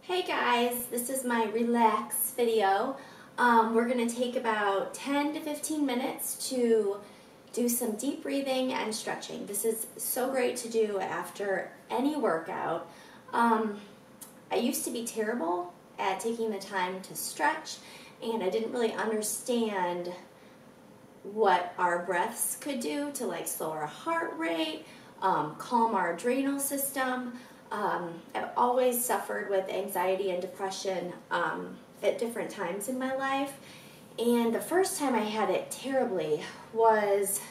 Hey guys, this is my relax video. We're going to take about 10 to 15 minutes to do some deep breathing and stretching. This is so great to do after any workout. I used to be terrible at taking the time to stretch, and I didn't really understand what our breaths could do to like slow our heart rate, calm our adrenal system. I've always suffered with anxiety and depression at different times in my life, and the first time I had it terribly was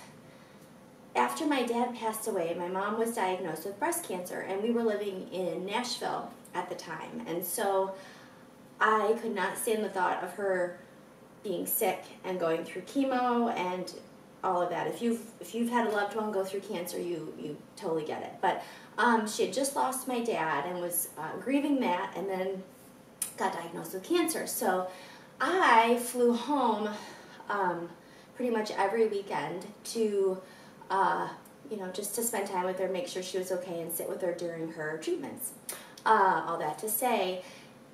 after my dad passed away. My mom was diagnosed with breast cancer, and we were living in Nashville at the time, and so I could not stand the thought of her being sick and going through chemo and all of that. If you've had a loved one go through cancer, you totally get it. But she had just lost my dad and was grieving that, and then got diagnosed with cancer. So I flew home pretty much every weekend to just to spend time with her, make sure she was okay, and sit with her during her treatments. All that to say,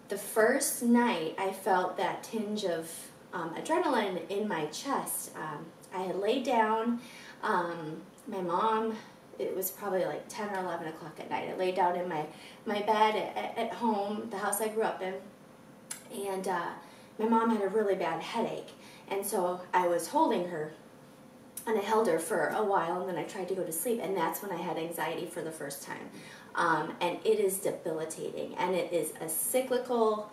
the first night I felt that tinge of adrenaline in my chest. I had laid down. My mom, it was probably like 10 or 11 o'clock at night. I laid down in my bed at home, the house I grew up in, and my mom had a really bad headache, and so I was holding her, and I held her for a while, and then I tried to go to sleep, and that's when I had anxiety for the first time. And it is debilitating, and it is a cyclical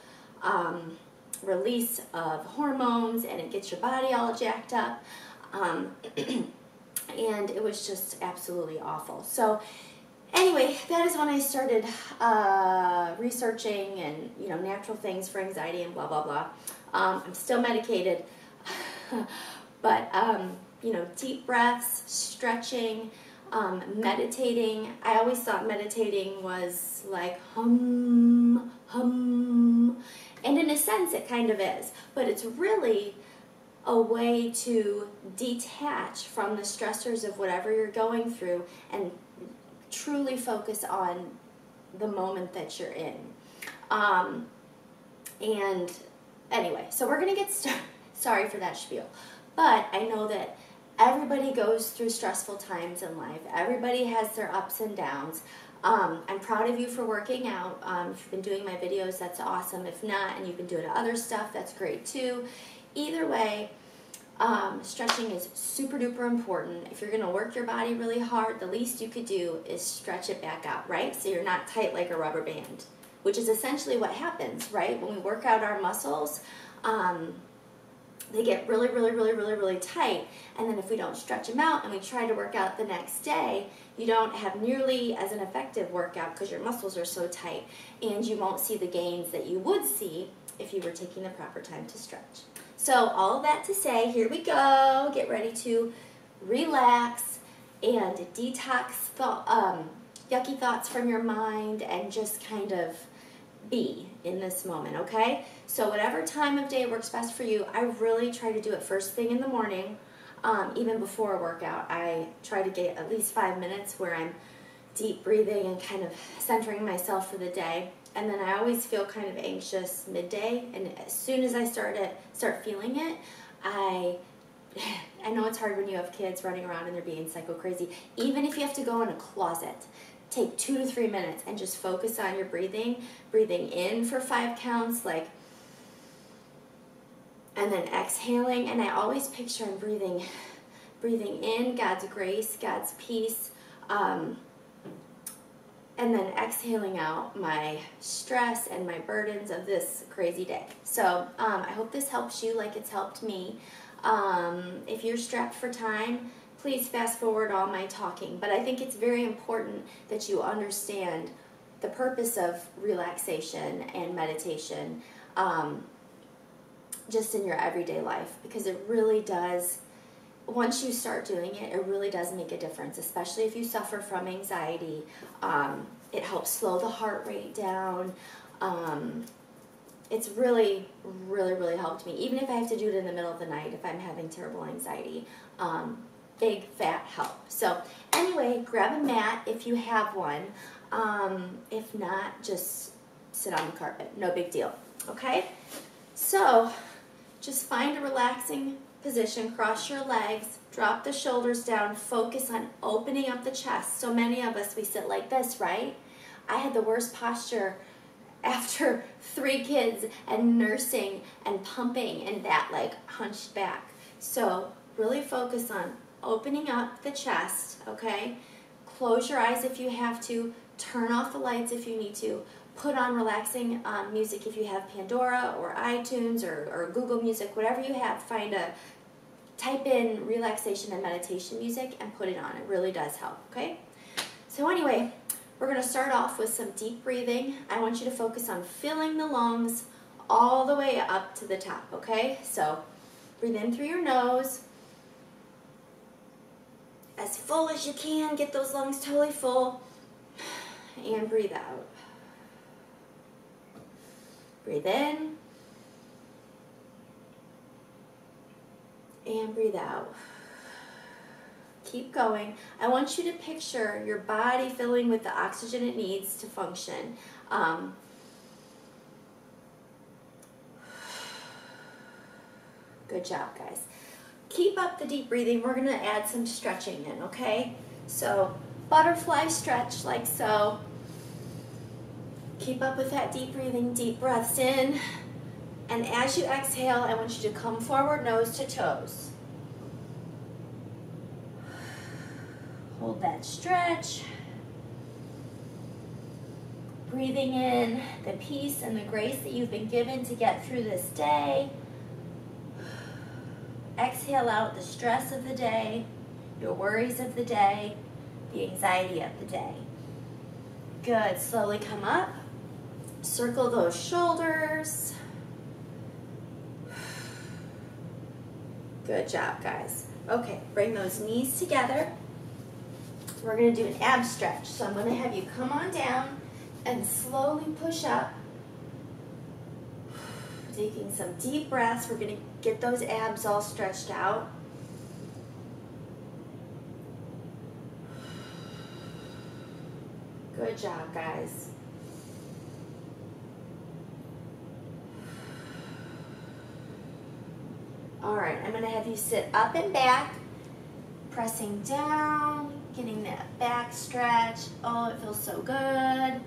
release of hormones, and it gets your body all jacked up. And it was just absolutely awful. So anyway, that is when I started researching and natural things for anxiety and blah blah blah. I'm still medicated, but deep breaths, stretching, meditating. I always thought meditating was like hum, and in a sense it kind of is, but it's really a way to detach from the stressors of whatever you're going through and truly focus on the moment that you're in. And anyway, so we're going to get started. Sorry for that spiel. But I know that everybody goes through stressful times in life. Everybody has their ups and downs. I'm proud of you for working out. If you've been doing my videos, that's awesome. If not, and you've been doing other stuff, that's great too. Either way, stretching is super duper important. If you're going to work your body really hard, the least you could do is stretch it back out, right? So you're not tight like a rubber band, which is essentially what happens, right? When we work out our muscles, they get really tight, and then if we don't stretch them out and we try to work out the next day, you don't have nearly as an effective workout because your muscles are so tight, and you won't see the gains that you would see if you were taking the proper time to stretch. So all of that to say, here we go. Get ready to relax and detox yucky thoughts from your mind and just kind of be in this moment, okay? So whatever time of day works best for you, I really try to do it first thing in the morning. Even before a workout, I try to get at least 5 minutes where I'm deep breathing and kind of centering myself for the day. And then I always feel kind of anxious midday, and as soon as I start feeling it, I know it's hard when you have kids running around and they're being psycho crazy. Even if you have to go in a closet, take 2 to 3 minutes and just focus on your breathing in for 5 counts, and then exhaling. And I always picture I'm breathing in God's grace, God's peace, and then exhaling out my stress and my burdens of this crazy day. So I hope this helps you like it's helped me. If you're strapped for time, please fast forward all my talking. But I think it's very important that you understand the purpose of relaxation and meditation just in your everyday life, because it really does. Once you start doing it, it really does make a difference, especially if you suffer from anxiety. It helps slow the heart rate down. It's really helped me, even if I have to do it in the middle of the night if I'm having terrible anxiety. Big fat help. So anyway, grab a mat if you have one. If not, just sit on the carpet. No big deal, okay? So just find a relaxing position, cross your legs, drop the shoulders down, focus on opening up the chest. So many of us, we sit like this, right? I had the worst posture after 3 kids and nursing and pumping and that like hunched back. So really focus on opening up the chest, okay? Close your eyes if you have to, turn off the lights if you need to, put on relaxing music if you have Pandora or iTunes or Google Music, whatever you have, type in relaxation and meditation music and put it on. It really does help, okay? So anyway, we're going to start off with some deep breathing. I want you to focus on filling the lungs all the way up to the top, okay? So breathe in through your nose, as full as you can, get those lungs totally full, and breathe out. Breathe in, and breathe out. Keep going. I want you to picture your body filling with the oxygen it needs to function. Good job, guys. Keep up the deep breathing. We're going to add some stretching in, okay? So butterfly stretch like so. Keep up with that deep breathing, deep breaths in. And as you exhale, I want you to come forward, nose to toes. Hold that stretch. Breathing in the peace and the grace that you've been given to get through this day. Exhale out the stress of the day, your worries of the day, the anxiety of the day. Good. Slowly come up. Circle those shoulders. Good job, guys. Okay, bring those knees together. We're going to do an ab stretch. So I'm going to have you come on down and slowly push up. Taking some deep breaths. We're going to get those abs all stretched out. Good job, guys. All right, I'm going to have you sit up and back, pressing down, getting that back stretch. Oh, it feels so good.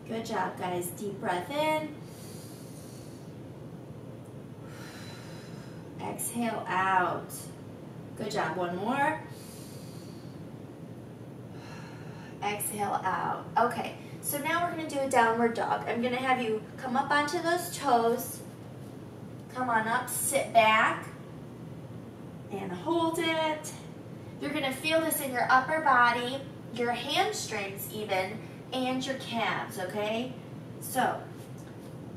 Good job, guys. Deep breath in. Exhale out. Good job. One more. Exhale out. Okay, so now we're going to do a downward dog. I'm going to have you come up onto those toes. Come on up, sit back, and hold it. You're going to feel this in your upper body, your hamstrings even, and your calves, okay? So,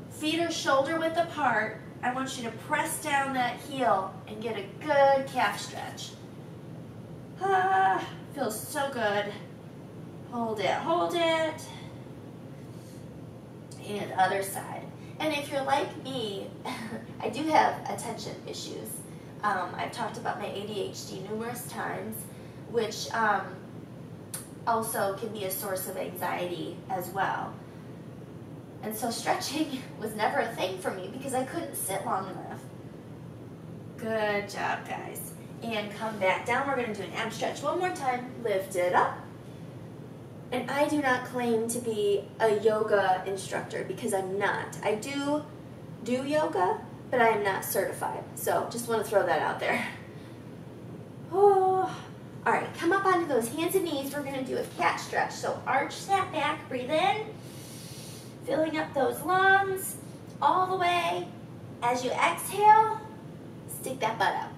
feet are shoulder width apart. I want you to press down that heel and get a good calf stretch. Ah, feels so good. Hold it, hold it. And other side. And if you're like me, I do have attention issues. I've talked about my ADHD numerous times, which also can be a source of anxiety as well. And so stretching was never a thing for me because I couldn't sit long enough. Good job, guys. And come back down. We're going to do an ab stretch one more time. Lift it up. And I do not claim to be a yoga instructor because I'm not. I do yoga, but I am not certified. So just want to throw that out there. Oh. All right, come up onto those hands and knees. We're going to do a cat stretch. So arch that back, breathe in, filling up those lungs all the way. As you exhale, stick that butt up.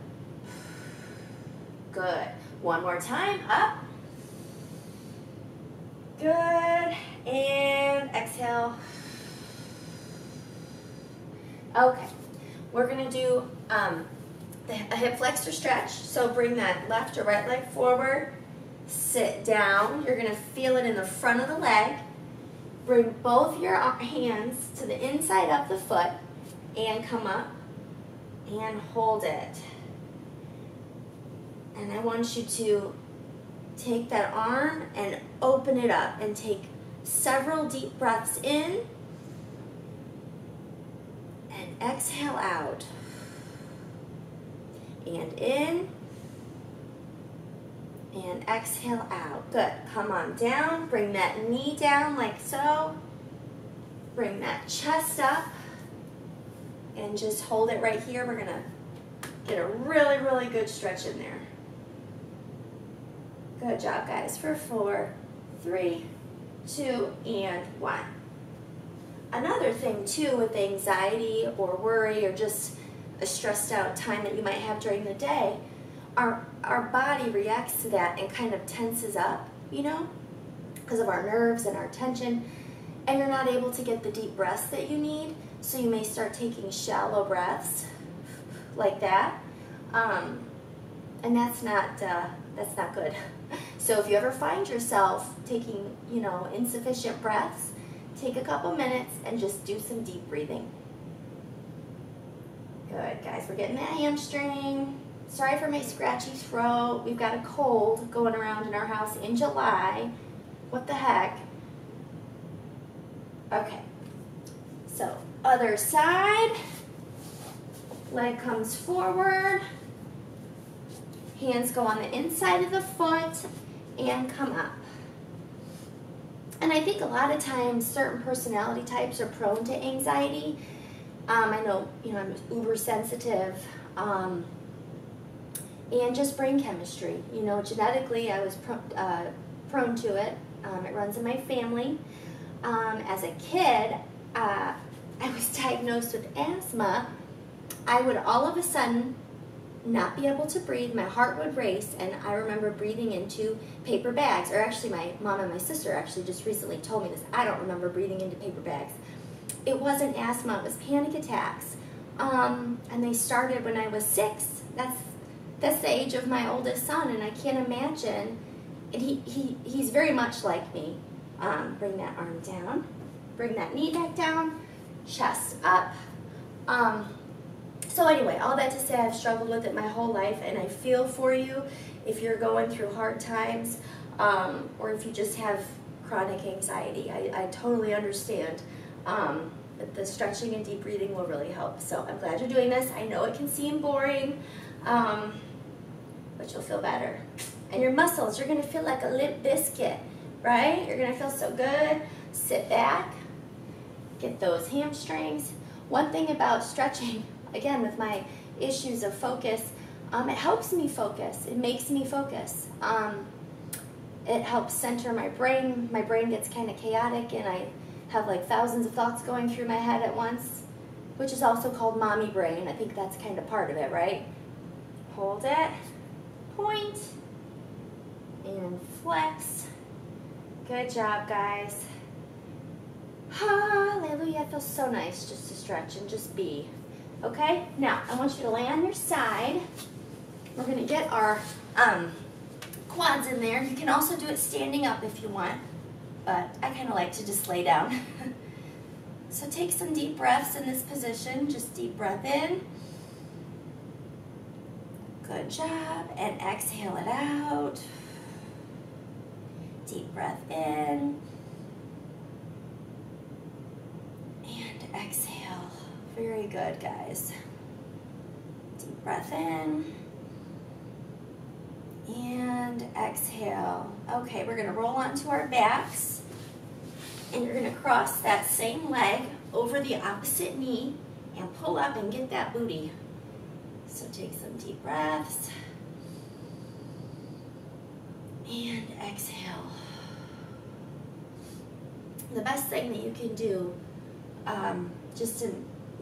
Good. One more time, up. Good, and exhale. Okay, we're going to do a hip flexor stretch. So bring that left or right leg forward, sit down. You're going to feel it in the front of the leg. Bring both your hands to the inside of the foot and come up and hold it. And I want you to take that arm and open it up and take several deep breaths in and exhale out. And in and exhale out. Good. Come on down. Bring that knee down like so. Bring that chest up and just hold it right here. We're going to get a really, really good stretch in there. Good job, guys. For 4, 3, 2, and 1. Another thing, too, with anxiety or worry or just a stressed out time that you might have during the day, our body reacts to that and kind of tenses up, you know, because of our nerves and our tension, and you're not able to get the deep breaths that you need, so you may start taking shallow breaths like that, and that's not good. So if you ever find yourself taking, you know, insufficient breaths, take a couple minutes and just do some deep breathing. Good, guys. We're getting that hamstring. Sorry for my scratchy throat. We've got a cold going around in our house in July. What the heck? Okay. So, other side. Leg comes forward. Hands go on the inside of the foot and come up. And I think a lot of times certain personality types are prone to anxiety. I know, you know, I'm uber sensitive, and just brain chemistry. You know, genetically I was prone to it. It runs in my family. As a kid, I was diagnosed with asthma. I would all of a sudden not be able to breathe. My heart would race, and I remember breathing into paper bags. Or actually, my mom and my sister actually just recently told me this. I don't remember breathing into paper bags. It wasn't asthma, it was panic attacks. And they started when I was 6. That's the age of my oldest son, and I can't imagine. And he's very much like me. Bring that arm down. Bring that knee back down. Chest up. So anyway, all that to say, I've struggled with it my whole life, and I feel for you if you're going through hard times, or if you just have chronic anxiety. I totally understand. But the stretching and deep breathing will really help. So I'm glad you're doing this. I know it can seem boring, but you'll feel better. And your muscles, you're gonna feel like a limp biscuit, right? You're gonna feel so good. Sit back, get those hamstrings. One thing about stretching, again, with my issues of focus, it helps me focus. It makes me focus. It helps center my brain. My brain gets kind of chaotic, and I have like thousands of thoughts going through my head at once, which is also called mommy brain. I think that's kind of part of it, right? Hold it, point, and flex. Good job, guys. Hallelujah. It feels so nice just to stretch and just be. Okay, now I want you to lay on your side. We're gonna get our quads in there. You can also do it standing up if you want, but I kind of like to just lay down. So take some deep breaths in this position. Just deep breath in. Good job. And exhale it out. Deep breath in. And exhale. Very good, guys. Deep breath in. And exhale. Okay, we're gonna roll onto our backs, and you're gonna cross that same leg over the opposite knee and pull up and get that booty. So take some deep breaths and exhale. The best thing that you can do just to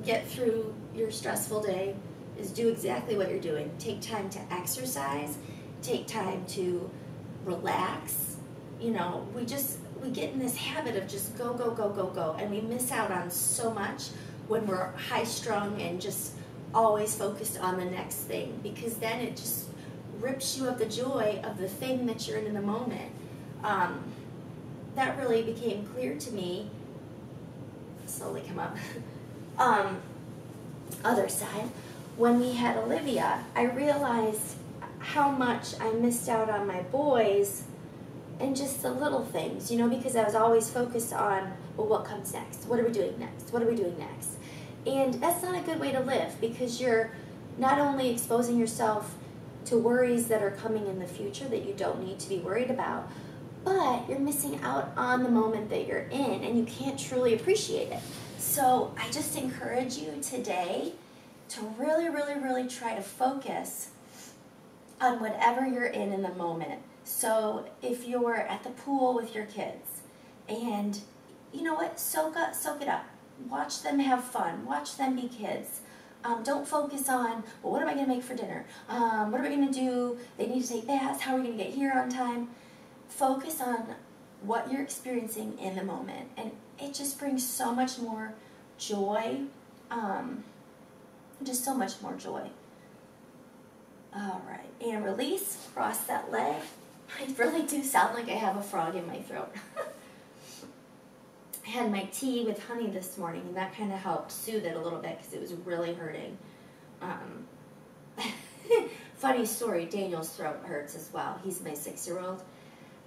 get through your stressful day is do exactly what you're doing. Take time to exercise. Take time to relax. You know, we get in this habit of just go, go, go, go, go, and we miss out on so much when we're high-strung and just always focused on the next thing, because then it just rips you of the joy of the thing that you're in the moment. That really became clear to me. Slowly come up. Other side. When we had Olivia, I realized how much I missed out on my boys and just the little things, you know, because I was always focused on, well, what comes next? What are we doing next? What are we doing next? And that's not a good way to live, because you're not only exposing yourself to worries that are coming in the future that you don't need to be worried about, but you're missing out on the moment that you're in, and you can't truly appreciate it. So I just encourage you today to really, really, really try to focus on whatever you're in the moment. So if you're at the pool with your kids, and you know what, soak it up. Watch them have fun. Watch them be kids. Don't focus on, well, what am I going to make for dinner? What are we going to do? They need to take baths. How are we going to get here on time? Focus on what you're experiencing in the moment. And it just brings so much more joy. Just so much more joy. All right. And release. Cross that leg. I really do sound like I have a frog in my throat. I had my tea with honey this morning, and that kind of helped soothe it a little bit because it was really hurting. Funny story, Daniel's throat hurts as well. He's my 6-year-old,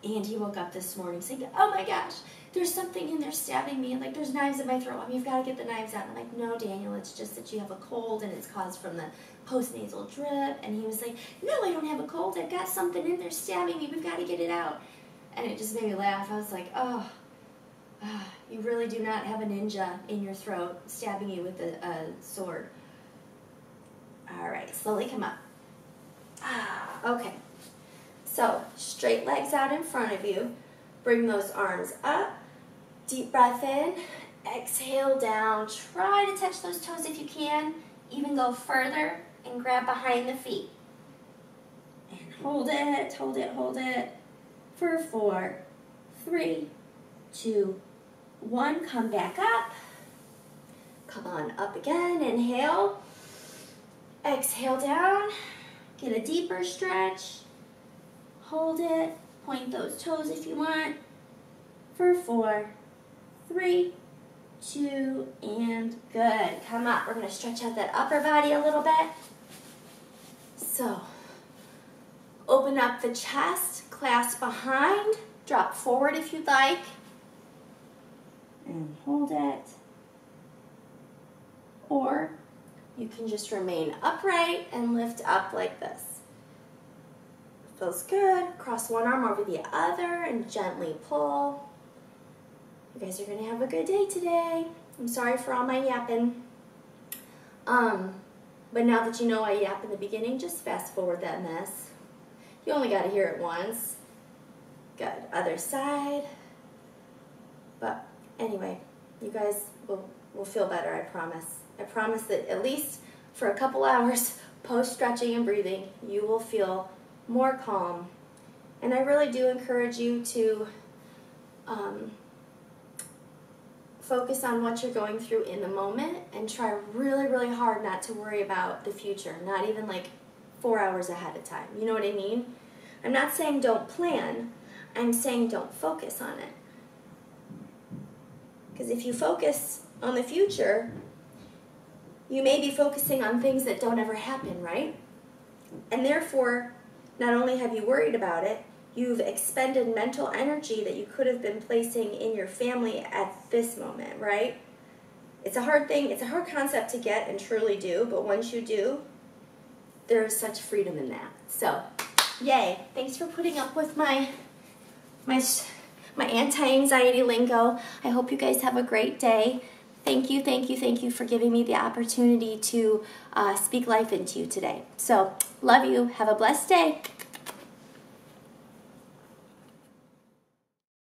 and he woke up this morning saying, oh my gosh, there's something in there stabbing me, and like there's knives in my throat. You've got to get the knives out. I'm like, no, Daniel, it's just that you have a cold, and it's caused from the postnasal drip. And he was like, no, I don't have a cold. I've got something in there stabbing me. We've got to get it out. And it just made me laugh. I was like, oh. You really do not have a ninja in your throat stabbing you with a sword. All right, slowly come up. Okay. So, straight legs out in front of you. Bring those arms up. Deep breath in. Exhale down. Try to touch those toes if you can. Even go further and grab behind the feet. And hold it, hold it, hold it. For 4, 3, 2, 1, come back up. Come on up again. Inhale. Exhale down. Get a deeper stretch. Hold it. Point those toes if you want. For 4, 3, 2, and good. Come up. We're going to stretch out that upper body a little bit. So, open up the chest. Clasp behind. Drop forward if you'd like. And hold it. Or you can just remain upright and lift up like this. Feels good. Cross one arm over the other and gently pull. You guys are going to have a good day today. I'm sorry for all my yapping. But now that you know I yap in the beginning, just fast forward that mess. You only got to hear it once. Good. Other side. But anyway, you guys will feel better, I promise. I promise that at least for a couple hours post-stretching and breathing, you will feel more calm. And I really do encourage you to focus on what you're going through in the moment and try really, really hard not to worry about the future, not even like 4 hours ahead of time. You know what I mean? I'm not saying don't plan. I'm saying don't focus on it. Because if you focus on the future, you may be focusing on things that don't ever happen, right? And therefore, not only have you worried about it, you've expended mental energy that you could have been placing in your family at this moment, right? It's a hard thing, it's a hard concept to get and truly do, but once you do, there is such freedom in that. So, yay. Thanks for putting up with my anti-anxiety lingo. I hope you guys have a great day. Thank you, thank you, thank you for giving me the opportunity to speak life into you today. So, love you. Have a blessed day.